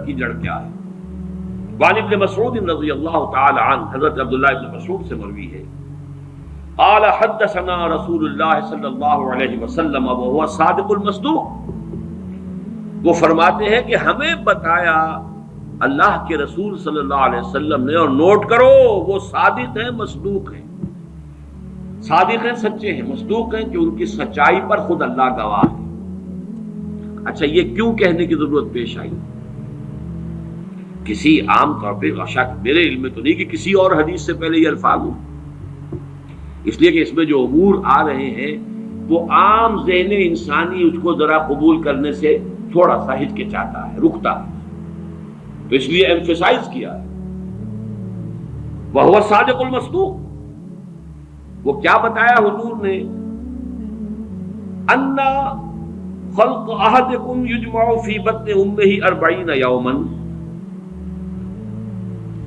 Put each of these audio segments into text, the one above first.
کی جڑ کیا ہے؟ وعن ابن مسعود رضی اللہ تعالی عنہ، حضرت عبداللہ ابن مسعود سے مروی ہے، قال حدثنا رسول اللہ صلی اللہ علیہ وسلم وهو صادق المصدوق، وہ فرماتے ہیں کہ ہمیں بتایا اللہ کے رسول صلی اللہ علیہ وسلم نے، اور نوٹ کرو وہ صادق ہیں، مصدوق ہیں، صادق ہیں سچے ہیں، مصدوق ہیں کہ ان کی سچائی پر خود اللہ گواہ ہے۔ اچھا یہ کیوں کہنے کی ضرورت پیش آئی؟ کسی عام طور پہ شک میرے علم میں تو نہیں کہ کسی اور حدیث سے پہلے یہ الفاظ ہوں، اس لیے کہ اس میں جو امور آ رہے ہیں وہ عام ذہن انسانی اس کو ذرا قبول کرنے سے تھوڑا سا ہچکچاتا ہے، رکتا ہے، تو اس لیے ایمفیسائز کیا ہے وَهُوَ الصَّادِقُ الْمَصْدُوقُ۔ وہ کیا بتایا حضور نے؟ اَنَّ خَلْقَ أَحَدِكُمْ يُجْمَعُ فِي بَطْنِ أُمِّهِ 40 يَوْمًا،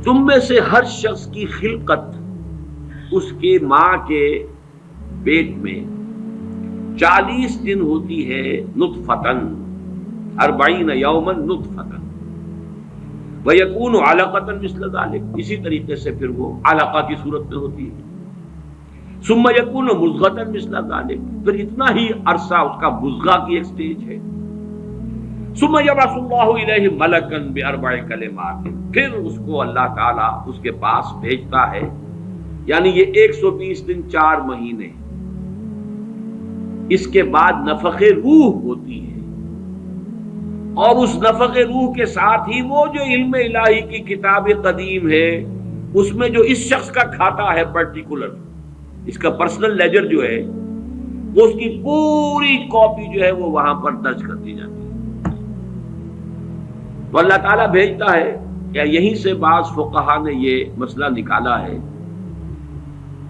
تم میں سے ہر شخص کی خلقت اس کے ماں کے پیٹ میں 40 دن ہوتی ہے، نطفتن 40 یوما نطفتن، ویکون علقۃ مثل ذلک، اسی طریقے سے پھر وہ علقہ کی صورت میں ہوتی ہے، ثم یکون مضغۃ مثل ذلک، پھر اتنا ہی عرصہ اس کا مضغہ کی ایک سٹیج ہے، ثم یبعث اللہ الیہ ملکا باربع کلمات، پھر اس کو اللہ تعالیٰ اس کے پاس بھیجتا ہے، یعنی یہ 120 دن 4 مہینے، اس کے بعد نفخ روح ہوتی ہے، اور اس نفخ روح کے ساتھ ہی وہ جو علم الہی کی کتاب قدیم ہے اس میں جو اس شخص کا کھاتا ہے پرٹیکولر، اس کا پرسنل لیجر جو ہے، وہ اس کی پوری کاپی جو ہے وہ وہاں پر درج کر دی جاتی ہے، تو اللہ تعالیٰ بھیجتا ہے۔ یا یہیں سے بعض فقہا نے یہ مسئلہ نکالا ہے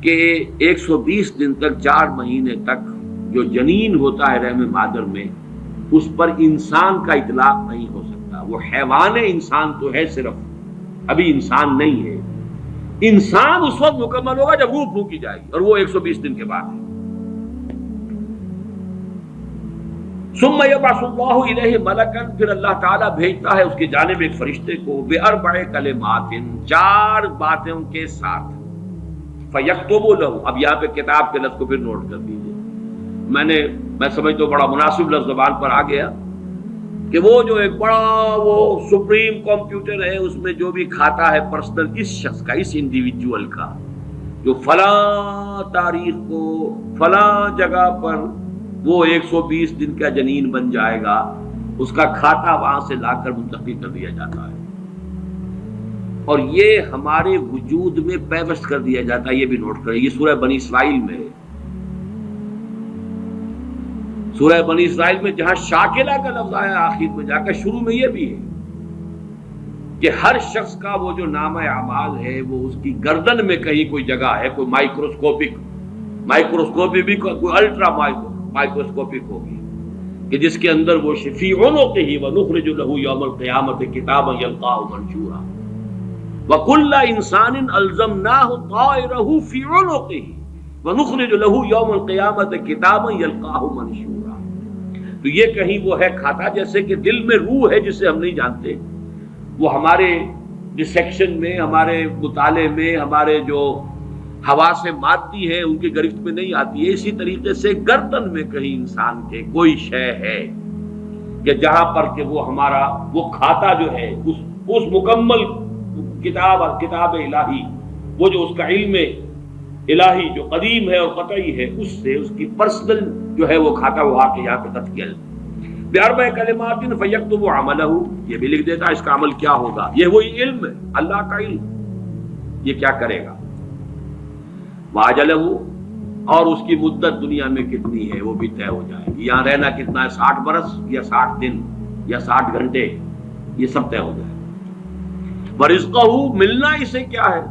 کہ 120 دن تک 4 مہینے تک جو جنین ہوتا ہے رحم مادر میں، اس پر انسان کا اطلاق نہیں ہو سکتا، وہ حیوان انسان تو ہے صرف، ابھی انسان نہیں ہے، انسان اس وقت مکمل ہوگا جب روح پھونکی جائے گی، اور وہ 120 دن کے بعد ہے۔ ثم یبعث اللہ الیہ ملکا، پھر اللہ تعالیٰ بھیجتا ہے اس کی جانب ایک فرشتے کو، باربع کلمات، 4 باتوں کے ساتھ، فیکتب لہ، اب یہاں پہ کتاب کے لفظ کو پھر نوٹ کر دیجیے، میں سمجھتا ہوں بڑا مناسب لفظ زبان پر آ گیا کہ وہ جو ایک بڑا وہ سپریم کمپیوٹر ہے، اس میں جو بھی کھاتا ہے پرسنل اس شخص کا، اس انڈیویجول کا، جو فلاں تاریخ کو فلاں جگہ پر وہ 120 دن کا جنین بن جائے گا، اس کا کھاتا وہاں سے لا کر منتقل کر دیا جاتا ہے، اور یہ ہمارے وجود میں پیوست کر دیا جاتا ہے۔ یہ بھی نوٹ کریں، یہ سورہ بنی اسرائیل میں ہے، سورہ بنی اسرائیل میں جہاں شاکلہ کا لفظ آیا آخر میں جا کر، شروع میں یہ بھی ہے کہ ہر شخص کا وہ جو نامہ اعمال ہے وہ اس کی گردن میں کہیں کوئی جگہ ہے، کوئی مائکروسکوپی بھی کوئی الٹرا مائکروسکوپک ہوگی، کہ جس کے اندر وہ فی عنقہ ونخرج لہ یوم القیامۃ کتابا یلقاہ منشورا وکل انسان الزمناہ طائرہ فی عنقہ ونخرج لہ یوم القیامۃ کتابا یلقاہ منشورا۔ تو یہ کہیں وہ ہے کھاتا، جیسے کہ دل میں روح ہے جسے ہم نہیں جانتے، وہ ہمارے ڈسیکشن میں، ہمارے مطالعے میں، ہمارے جو حواس مادی ہے ان کی گرفت میں نہیں آتی ہے، اسی طریقے سے گردن میں کہیں انسان کے کوئی شے ہے کہ جہاں پر کہ وہ ہمارا وہ کھاتا جو ہے اس مکمل کتاب الہی، وہ جو اس کا علم الہی جو قدیم ہے اور قطعی ہے، اس سے اس کی پرسنل جو ہے وہ کھاتا وہ آ کے یہاں پہ خط کیا باربع کلمات فیکتب عملہ، یہ بھی لکھ دیتا اس کا عمل کیا ہوگا، یہ وہی علم ہے، اللہ کا علم، یہ کیا کرے گا، واجلہ، اور اس کی مدت دنیا میں کتنی ہے وہ بھی طے ہو جائے گی، یہاں رہنا کتنا ہے، 60 برس یا 60 دن یا 60 گھنٹے، یہ سب طے ہو جائے گا، ورزقہ، ملنا اسے کیا ہے،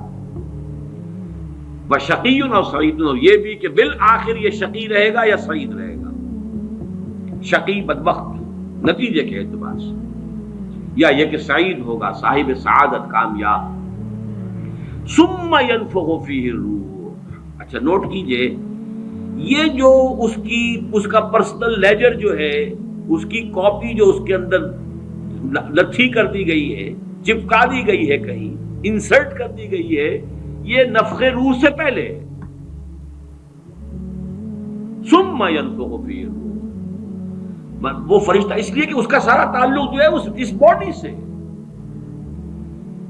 وشقی اور سعید، اور یہ بھی کہ بالآخر یہ شقی رہے گا یا سعید رہے گا، شقی بدبخت نتیجے کے اعتبار سے، یا یہ کہ سعید ہوگا صاحب سعادت کامیاب۔ ثم ينفخ فیہ الروح، اچھا نوٹ کیجئے، یہ جو اس کا پرسنل لیجر جو ہے، اس کی کاپی جو اس کے اندر لتھی کر دی گئی ہے، چپکا دی گئی ہے، کہیں انسرٹ کر دی گئی ہے، یہ نفخ روح سے پہلے ہے۔ ثم ينفخ فيه الروح، وہ فرشتہ اس لیے کہ اس کا سارا تعلق جو ہے اس باڈی سے،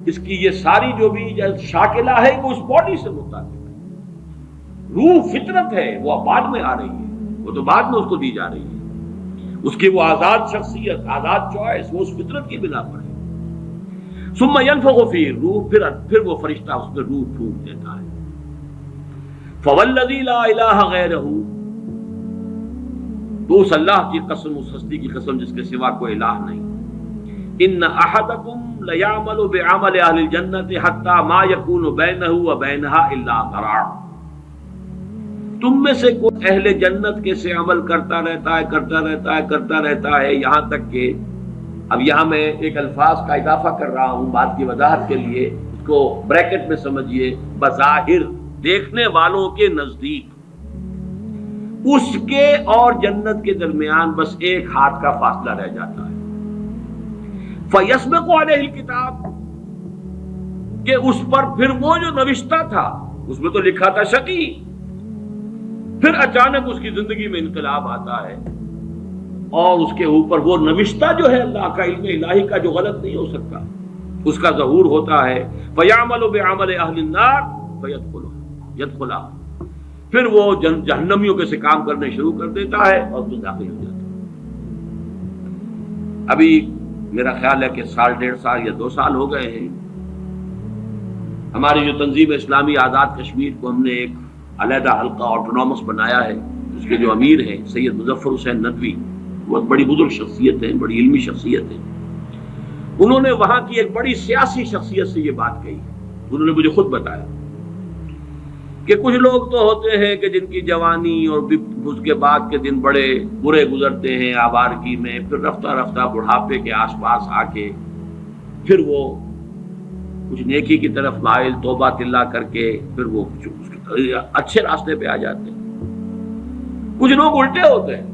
اس کی یہ ساری جو بھی شاکلہ ہے وہ اس باڈی سے متعلق ہے۔ روح فطرت ہے، وہ بعد میں آ رہی ہے، وہ تو بعد میں اس کو دی جا رہی ہے، اس کی وہ آزاد شخصیت، آزاد چوائس، وہ اس فطرت کی بنا پر ہے۔ ثم ينفخ فيه الروح، پھر وہ فرشتہ اس میں روح پھونک دیتا ہے۔ فوالذی لا الہ غیرہ، تو اس اللہ کی قسم، اس ہستی کی قسم جس کے سوا کوئی الہ نہیں، ان احدکم لیعمل بعمل اہل الجنۃ حتی ما یکون بینہ وبینہا الا ذراع، تم میں سے کوئی اہل جنت کے سے عمل کرتا رہتا ہے یہاں تک کہ، اب یہاں میں ایک الفاظ کا اضافہ کر رہا ہوں بات کی وضاحت کے لیے، اس کو بریکٹ میں سمجھیے، بظاہر دیکھنے والوں کے نزدیک اس کے اور جنت کے درمیان بس ایک ہاتھ کا فاصلہ رہ جاتا ہے۔ فَيَسْبِقُ عَلَيْهِ الْكِتَابُ، کہ اس پر پھر وہ جو نوشتہ تھا، اس میں تو لکھا تھا شقی، پھر اچانک اس کی زندگی میں انقلاب آتا ہے اور اس کے اوپر وہ نوشتہ جو ہے اللہ کا علم الہی کا جو غلط نہیں ہو سکتا، اس کا ظہور ہوتا ہے۔ فَيَعْمَلُ بِعَمَلِ أَهْلِ النَّارِ فَيَدْخُلُهَا، پھر وہ جہنمیوں کے سے کام کرنے شروع کر دیتا ہے اور تو داخل ہو جاتا ہے۔ ابھی میرا خیال ہے کہ سال 1.5 سال یا 2 سال ہو گئے ہیں، ہماری جو تنظیم اسلامی آزاد کشمیر کو ہم نے ایک علیحدہ حلقہ آٹونومس بنایا ہے، اس کے جو امیر ہیں سید مظفر حسین ندوی، بہت بڑی بزرگ شخصیت ہے، بڑی علمی شخصیت ہے، انہوں نے وہاں کی ایک بڑی سیاسی شخصیت سے یہ بات کہی، انہوں نے مجھے خود بتایا کہ کچھ لوگ تو ہوتے ہیں کہ جن کی جوانی اور اس کے بعد کے دن بڑے برے گزرتے ہیں آوارگی میں، پھر رفتہ رفتہ بڑھاپے کے آس پاس آ کے پھر وہ کچھ نیکی کی طرف مائل، توبہ تلا کر کے پھر وہ اچھے راستے پہ آ جاتے ہیں۔ کچھ لوگ الٹے ہوتے ہیں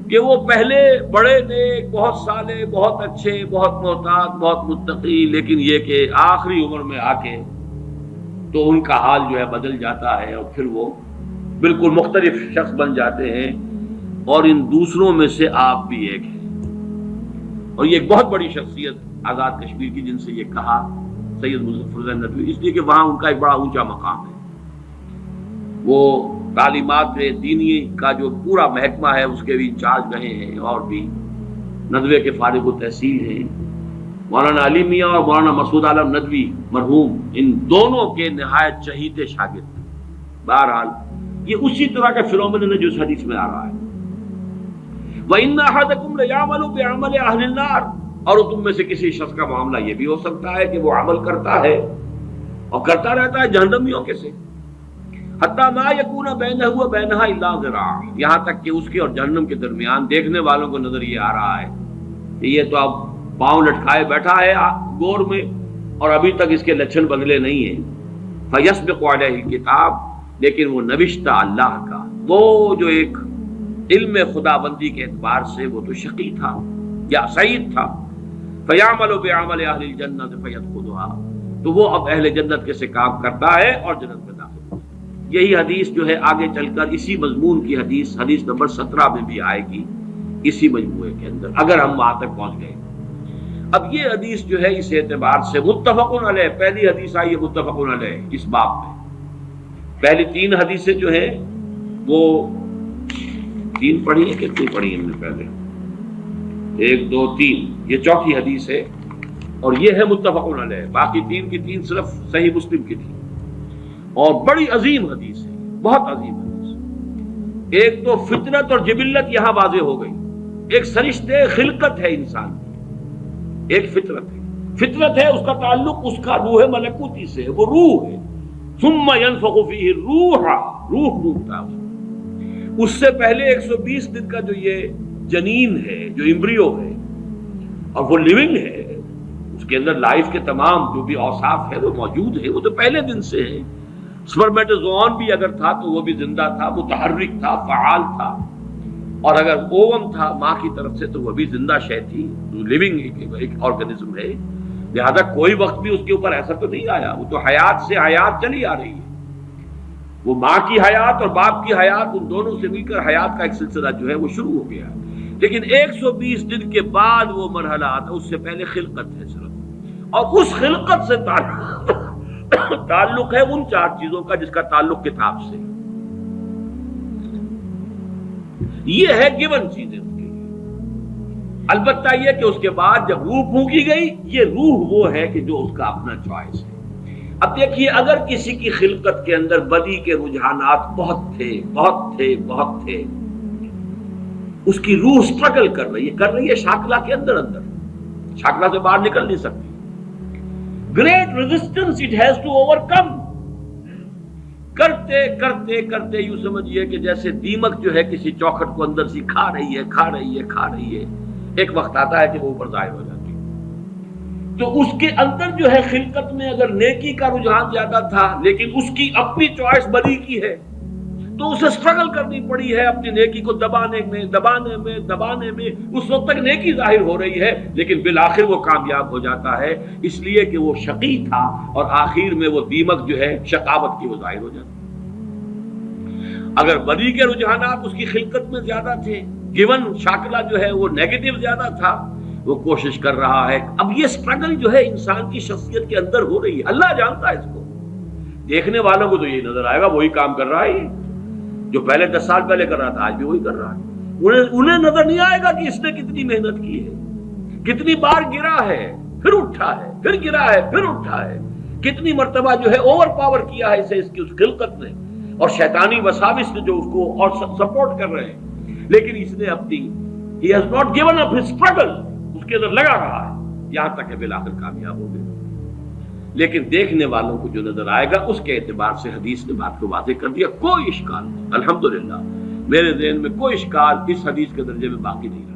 کہ وہ پہلے بڑے نیک، بہت صالح، بہت اچھے، بہت محتاط، بہت متقی، لیکن یہ کہ آخری عمر میں آ کے تو ان کا حال جو ہے بدل جاتا ہے اور پھر وہ بالکل مختلف شخص بن جاتے ہیں، اور ان دوسروں میں سے آپ بھی ایک ہیں۔ اور یہ ایک بہت بڑی شخصیت آزاد کشمیر کی، جن سے یہ کہا سید مظفر حسین ندوی، اس لیے کہ وہاں ان کا ایک بڑا اونچا مقام ہے، وہ تعلیمات دینی کا جو پورا محکمہ ہے اس کے بھی انچارج رہے ہیں، اور بھی ندوے کے فارغ التحصیل ہیں۔ مولانا علی میاں اور مولانا مسعود عالم ندوی مرحوم، ان دونوں کے نہایت چہیتے شاگرد ہیں۔ بہرحال یہ اسی طرح کا فنومینن ہے جو اس حدیث میں آ رہا ہے۔ وَإِنَّ أَحَدَكُمْ لَيَعْمَلُ بِعَمَلِ أَهْلِ النَّارِ، اور تم میں سے کسی شخص کا معاملہ یہ بھی ہو سکتا ہے کہ وہ عمل کرتا ہے اور کرتا رہتا ہے جہنمیوں کے سے، حتیٰ مَا يَكُونَ بَيْنَهُ وَبَيْنَهَا إِلَّا ذِرَاعٌ، یہاں تک کہ اس کے اور جہنم کے درمیان دیکھنے والوں کو نظر یہ آ رہا ہے کہ یہ تو اب پاؤں لٹکائے بیٹھا ہے گور میں اور ابھی تک اس کے لچھن بدلے نہیں ہیں۔ فَيَسْبِقُ عَلَيْهِ الْكِتَابُ، لیکن وہ نوشتہ اللہ کا، وہ جو ایک علم خدا بندی کے اعتبار سے وہ تو شقی تھا یا سعید تھا۔ فَيَعْمَلُ بِعَمَلِ أَهْلِ الْجَنَّةِ فَيَدْخُلُهَا، تو وہ اب اہل جنت کے سے کام کرتا ہے اور جنت میں داخل ہوتا ہے۔ یہی حدیث جو ہے آگے چل کر اسی مضمون کی حدیث نمبر 17 میں بھی آئے گی، اسی مجموعے کے اندر، اگر ہم وہاں تک پہنچ گئے۔ اب یہ حدیث جو ہے اس اعتبار سے متفق علیہ، پہلی حدیث آئی ہے متفق علیہ اس باب میں۔ پہلی 3 حدیثیں جو ہیں وہ 3 پڑھی ہیں، کتنی پڑھی ہم نے پہلے؟ 1 2 3، یہ چوتھی حدیث ہے اور یہ ہے متفق علیہ، باقی 3 کی 3 صرف صحیح مسلم کی تھی، اور بڑی عظیم حدیث ہے، بہت عظیم حدیث۔ ایک تو فطرت اور جبلت یہاں واضح ہو گئی، ایک سرشتے خلقت ہے انسان کی، ایک فطرت ہے، فطرت ہے، اس کا تعلق اس کا روح ملکوتی سے ہے، وہ روح ہے۔ ثم ينفخ فيه الروح، روح ڈوبتا ہے اس سے پہلے 120 دن کا جو یہ جنین ہے، جو امبریو ہے اور وہ لیونگ ہے، اس کے اندر لائف کے تمام جو بھی اوصاف ہے وہ موجود ہے، وہ تو پہلے دن سے ہے۔ سپرمیٹوزوون بھی اگر تھا تو وہ بھی زندہ تھا، متحرک تھا، فعال تھا، اور اگر اوون تھا ماں کی طرف سے تو وہ بھی زندہ شے تھی، لیونگ ایک آرگنزم ہے، لہذا کوئی وقت بھی اس کے اوپر ایسا تو نہیں آیا، وہ تو حیات سے حیات چلی آ رہی ہے، وہ ماں کی حیات اور باپ کی حیات، ان دونوں سے مل کر حیات کا ایک سلسلہ جو ہے وہ شروع ہو گیا، لیکن 120 دن کے بعد وہ مرحلہ آتا، اس سے پہلے خلقت ہے صرف، اور اس خلقت سے تعلق ہے ان 4 چیزوں کا جس کا تعلق کتاب سے، یہ ہے گیون چیزیں اس کے لیے۔ البتہ یہ کہ اس کے بعد جب روح پھونکی گئی، یہ روح وہ ہے کہ جو اس کا اپنا چوائس ہے۔ اب دیکھیے اگر کسی کی خلقت کے اندر بدی کے رجحانات بہت تھے، اس کی روح سٹرگل کر رہی ہے شاکلہ کے اندر شاکلہ سے باہر نکل نہیں سکتی، great resistance it has to overcome, کرتے یوں سمجھیے کہ جیسے دیمک جو ہے کسی چوکھٹ کو اندر سے کھا رہی ہے، ایک وقت آتا ہے کہ وہ اوپر ظاہر ہو جاتی ہے۔ تو اس کے اندر جو ہے خلقت میں اگر نیکی کا رجحان زیادہ تھا لیکن اس کی اپنی چوائس بدی کی ہے، تو اسے سٹرگل کرنی پڑی ہے اپنی نیکی کو دبانے میں، اس وقت تک نیکی ظاہر ہو رہی ہے لیکن بالآخر وہ کامیاب ہو جاتا ہے، اس لیے کہ وہ شقی تھا اور آخر میں وہ دیمک جو ہے شقاوت کی وہ ظاہر ہو جاتی۔ اگر بدی کے رجحانات اس کی خلقت میں زیادہ تھے، گیون شاکلہ جو ہے وہ نیگیٹو زیادہ تھا، وہ کوشش کر رہا ہے۔ اب یہ سٹرگل جو ہے انسان کی شخصیت کے اندر ہو رہی ہے، اللہ جانتا ہے اس کو، دیکھنے والوں کو تو یہ نظر آئے گا وہی کام کر رہا ہے جو پہلے 10 سال پہلے کر رہا تھا، آج بھی وہی کر رہا ہے۔ انہیں نظر نہیں آئے گا کہ اس نے کتنی محنت کی ہے، کتنی بار گرا ہے پھر اٹھا ہے، پھر گرا ہے پھر اٹھا ہے، کتنی مرتبہ جو ہے اوور پاور کیا ہے اسے اس کی اس خلقت نے، اور شیطانی وساوس نے جو اس کو اور سپورٹ کر رہے ہیں، لیکن اس نے اپنی he has not given up his struggle، اس کے اندر لگا رہا ہے یہاں تک کہ بالآخر کامیاب ہو گئے۔ لیکن دیکھنے والوں کو جو نظر آئے گا اس کے اعتبار سے حدیث نے بات کو واضح کر دیا، کوئی اشکال نہیں، الحمدللہ میرے ذہن میں کوئی اشکال اس حدیث کے درجے میں باقی نہیں رہا۔